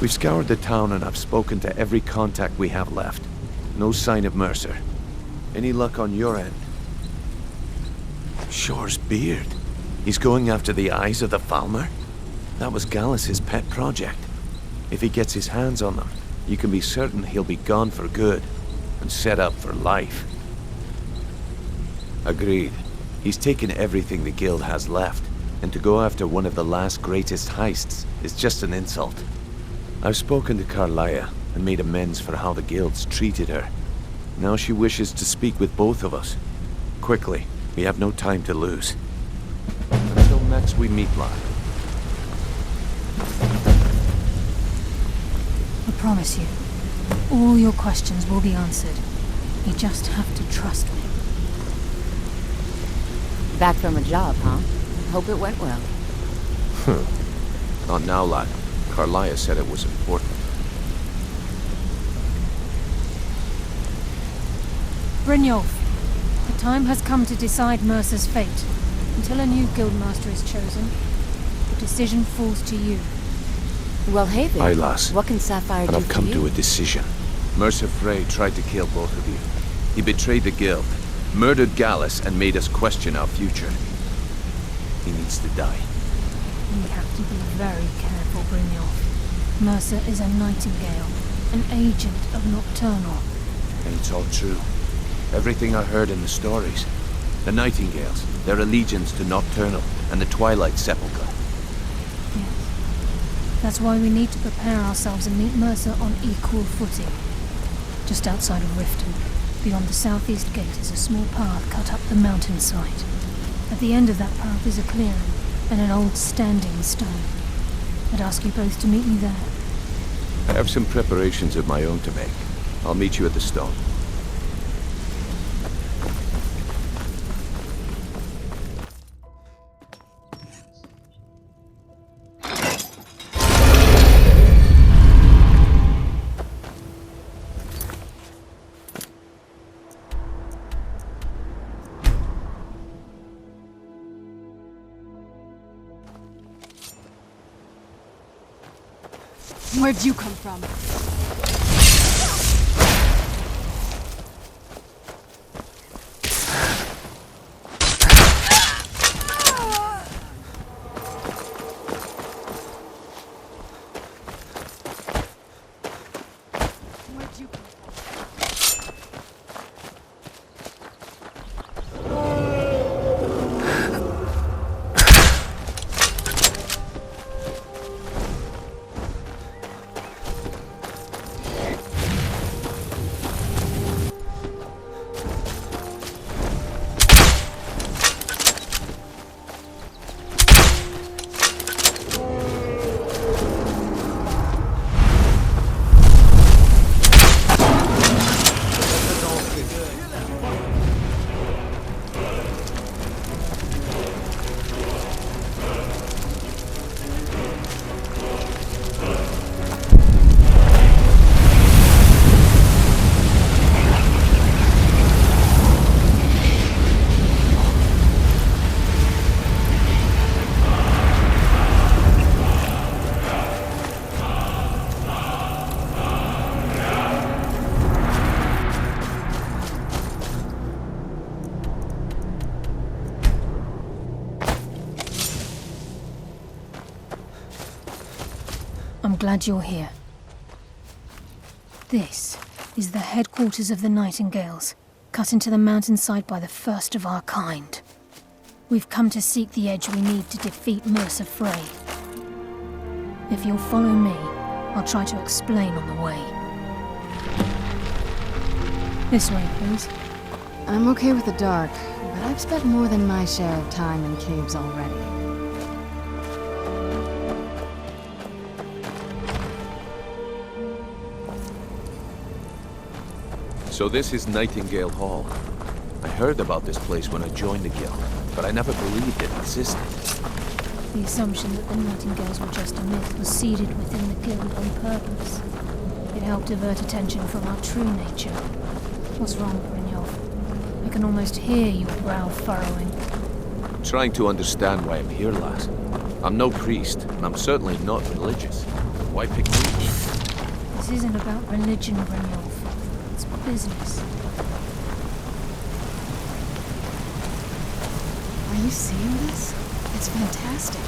We've scoured the town and I've spoken to every contact we have left. No sign of Mercer. Any luck on your end? Shore's beard. He's going after the eyes of the Falmer? That was Gallus's pet project. If he gets his hands on them, you can be certain he'll be gone for good and set up for life. Agreed. He's taken everything the guild has left, and to go after one of the last greatest heists is just an insult. I've spoken to Carlia and made amends for how the guild's treated her. Now she wishes to speak with both of us. Quickly, we have no time to lose. Until next we meet, lad. I promise you, all your questions will be answered. You just have to trust me. Back from a job, huh? Hope it went well. Not now, lad. Carlia said it was important. Brynjolf, the time has come to decide Mercer's fate. Until a new guildmaster is chosen, the decision falls to you. Well, hey there. Aye, lass. What can Sapphire do And I've come for to you? a decision. Mercer Frey tried to kill both of you. He betrayed the guild, murdered Gallus, and made us question our future. He needs to die. We have to be very careful, Brynjolf. Mercer is a Nightingale, an agent of Nocturnal. And it's all true. Everything I heard in the stories. The Nightingales, their allegiance to Nocturnal, and the Twilight Sepulchre. Yes. That's why we need to prepare ourselves and meet Mercer on equal footing. Just outside of Riften, beyond the southeast gate, is a small path cut up the mountainside. At the end of that path is a clearing, and an old standing stone. I'd ask you both to meet me there. I have some preparations of my own to make. I'll meet you at the stone. Where'd you come from? Where'd you come from? I'm glad you're here. This is the headquarters of the Nightingales, cut into the mountainside by the first of our kind. We've come to seek the edge we need to defeat Mercer Frey. If you'll follow me, I'll try to explain on the way. This way, please. I'm okay with the dark, but I've spent more than my share of time in caves already. So this is Nightingale Hall. I heard about this place when I joined the guild, but I never believed it existed. The assumption that the Nightingales were just a myth was seeded within the guild on purpose. It helped divert attention from our true nature. What's wrong, Brynjolf? I can almost hear your brow furrowing. Trying to understand why I'm here, lass. I'm no priest, and I'm certainly not religious. Why pick me? This isn't about religion, Brynjolf. It's business. Are you seeing this? It's fantastic.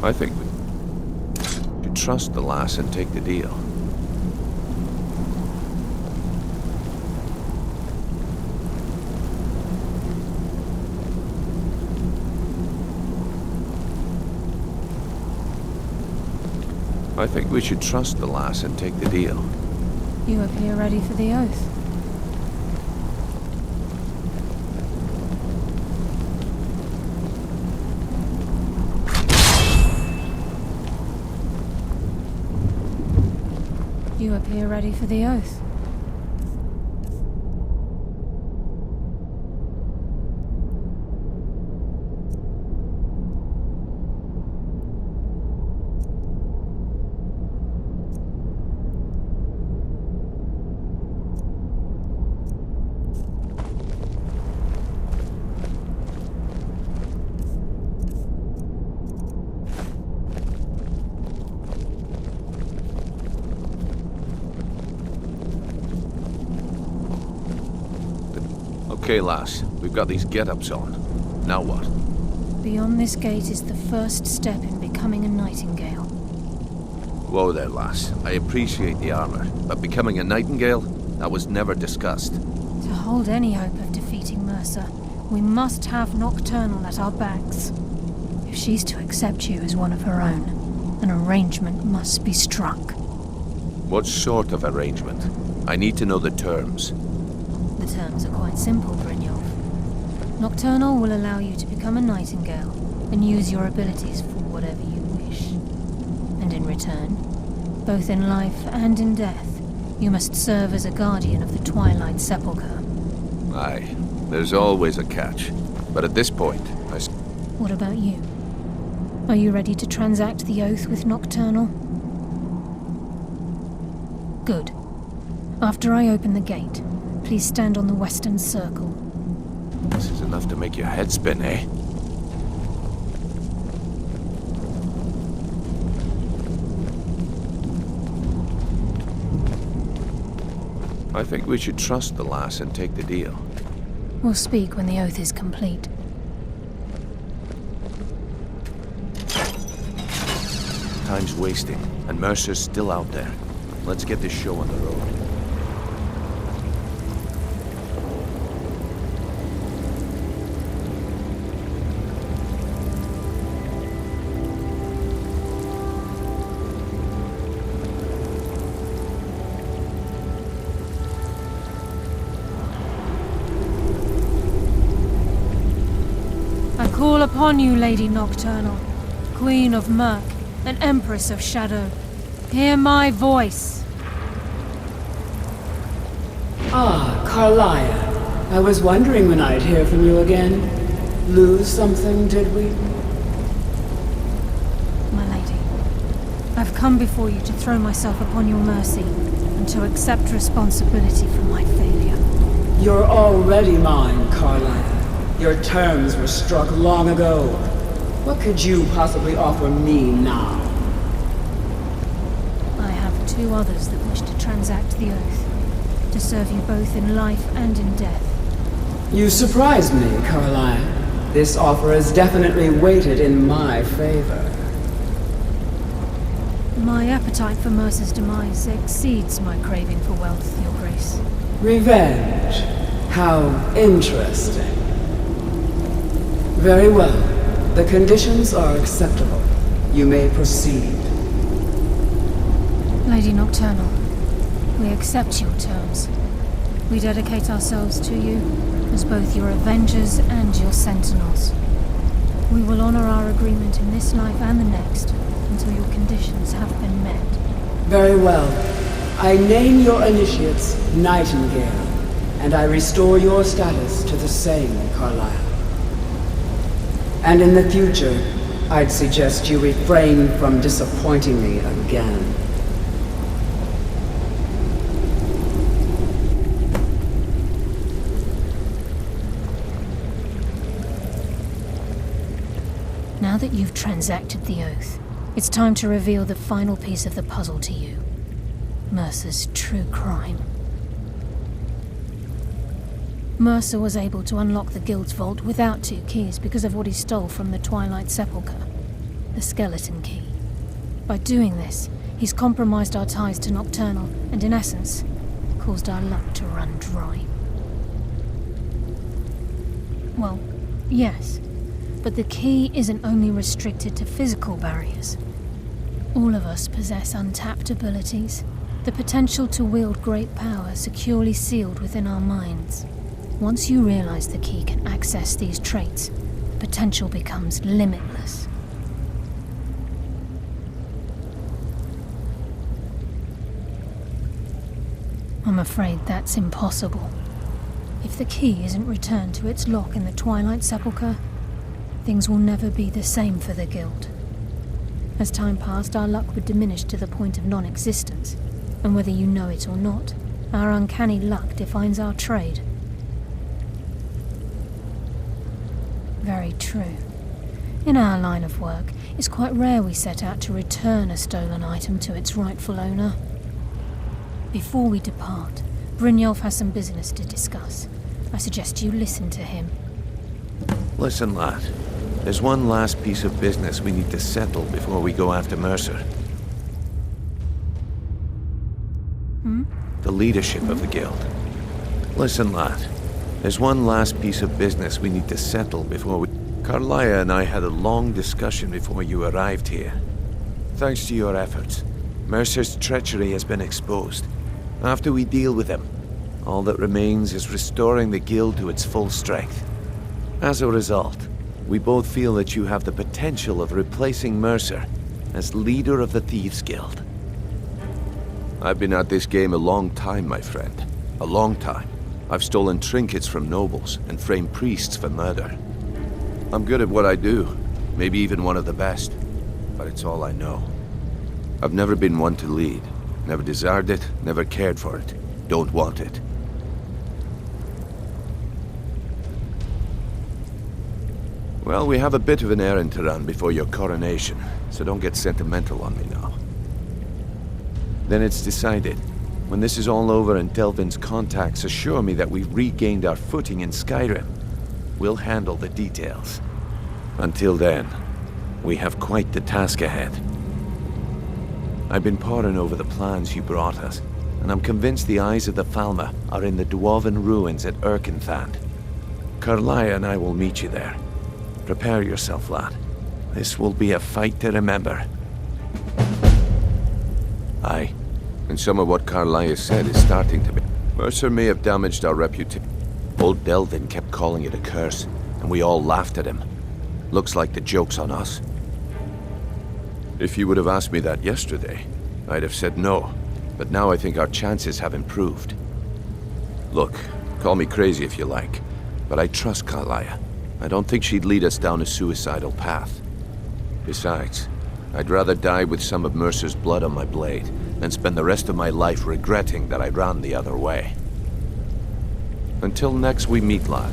I think we should trust the lass and take the deal. I think we should trust the lass and take the deal. You appear ready for the oath. You appear ready for the oath. Okay, lass, we've got these get-ups on. Now what? Beyond this gate is the first step in becoming a Nightingale. Whoa there, lass. I appreciate the armor, but becoming a Nightingale? That was never discussed. To hold any hope of defeating Mercer, we must have Nocturnal at our backs. If she's to accept you as one of her own, an arrangement must be struck. What sort of arrangement? I need to know the terms. The terms are quite simple, Brynjolf. Nocturnal will allow you to become a Nightingale and use your abilities for whatever you wish. And in return, both in life and in death, you must serve as a guardian of the Twilight Sepulchre. Aye, there's always a catch. But at this point, What about you? Are you ready to transact the oath with Nocturnal? Good. After I open the gate, please stand on the western circle. This is enough to make your head spin, eh? I think we should trust the lass and take the deal. We'll speak when the oath is complete. Time's wasting, and Mercer's still out there. Let's get this show on the road. I call upon you, Lady Nocturnal, Queen of Murk, and Empress of Shadow. Hear my voice. Ah, Carlia. I was wondering when I'd hear from you again. Lose something, did we? My lady, I've come before you to throw myself upon your mercy and to accept responsibility for my failure. You're already mine, Carlia. Your terms were struck long ago. What could you possibly offer me now? I have two others that wish to transact the oath, to serve you both in life and in death. You surprise me, Carlia. This offer is definitely weighted in my favor. My appetite for Mercer's demise exceeds my craving for wealth, Your Grace. Revenge. How interesting. Very well. The conditions are acceptable. You may proceed. Lady Nocturnal, We accept your terms. We dedicate ourselves to you as both your avengers and your sentinels. We will honor our agreement in this life and the next until your conditions have been met. Very well. I name your initiates Nightingale, and I restore your status to the same, Carlyle. And in the future, I'd suggest you refrain from disappointing me again. Now that you've transacted the oath, it's time to reveal the final piece of the puzzle to you. Mercer's true crime. Mercer was able to unlock the Guild's vault without 2 keys because of what he stole from the Twilight Sepulchre, the skeleton key. By doing this, he's compromised our ties to Nocturnal and, in essence, caused our luck to run dry. Well, yes, but the key isn't only restricted to physical barriers. All of us possess untapped abilities, the potential to wield great power securely sealed within our minds. Once you realize the key can access these traits, potential becomes limitless. I'm afraid that's impossible. If the key isn't returned to its lock in the Twilight Sepulchre, things will never be the same for the Guild. As time passed, our luck would diminish to the point of non-existence, and whether you know it or not, our uncanny luck defines our trade. Very true. In our line of work, it's quite rare we set out to return a stolen item to its rightful owner. Before we depart, Brynjolf has some business to discuss. I suggest you listen to him. Listen, lad. There's one last piece of business we need to settle before we go after Mercer. The leadership of the Guild. Listen, lad. There's one last piece of business we need to settle before we... Carlaya and I had a long discussion before you arrived here. Thanks to your efforts, Mercer's treachery has been exposed. After we deal with him, all that remains is restoring the Guild to its full strength. As a result, we both feel that you have the potential of replacing Mercer as leader of the Thieves' Guild. I've been at this game a long time, my friend. A long time. I've stolen trinkets from nobles and framed priests for murder. I'm good at what I do, maybe even one of the best, but it's all I know. I've never been one to lead. Never desired it, never cared for it. Don't want it. Well, we have a bit of an errand to run before your coronation, so don't get sentimental on me now. Then it's decided. When this is all over and Delvin's contacts assure me that we've regained our footing in Skyrim, we'll handle the details. Until then, we have quite the task ahead. I've been poring over the plans you brought us, and I'm convinced the eyes of the Falmer are in the Dwarven ruins at Erkenthand. Carlaya and I will meet you there. Prepare yourself, lad. This will be a fight to remember. Aye. And some of what Carlaya said is starting to be. Mercer may have damaged our reputation. Old Delvin kept calling it a curse, and we all laughed at him. Looks like the joke's on us. If you would have asked me that yesterday, I'd have said no. But now I think our chances have improved. Look, call me crazy if you like, but I trust Carlaya. I don't think she'd lead us down a suicidal path. Besides, I'd rather die with some of Mercer's blood on my blade than spend the rest of my life regretting that I ran the other way. Until next we meet, lad.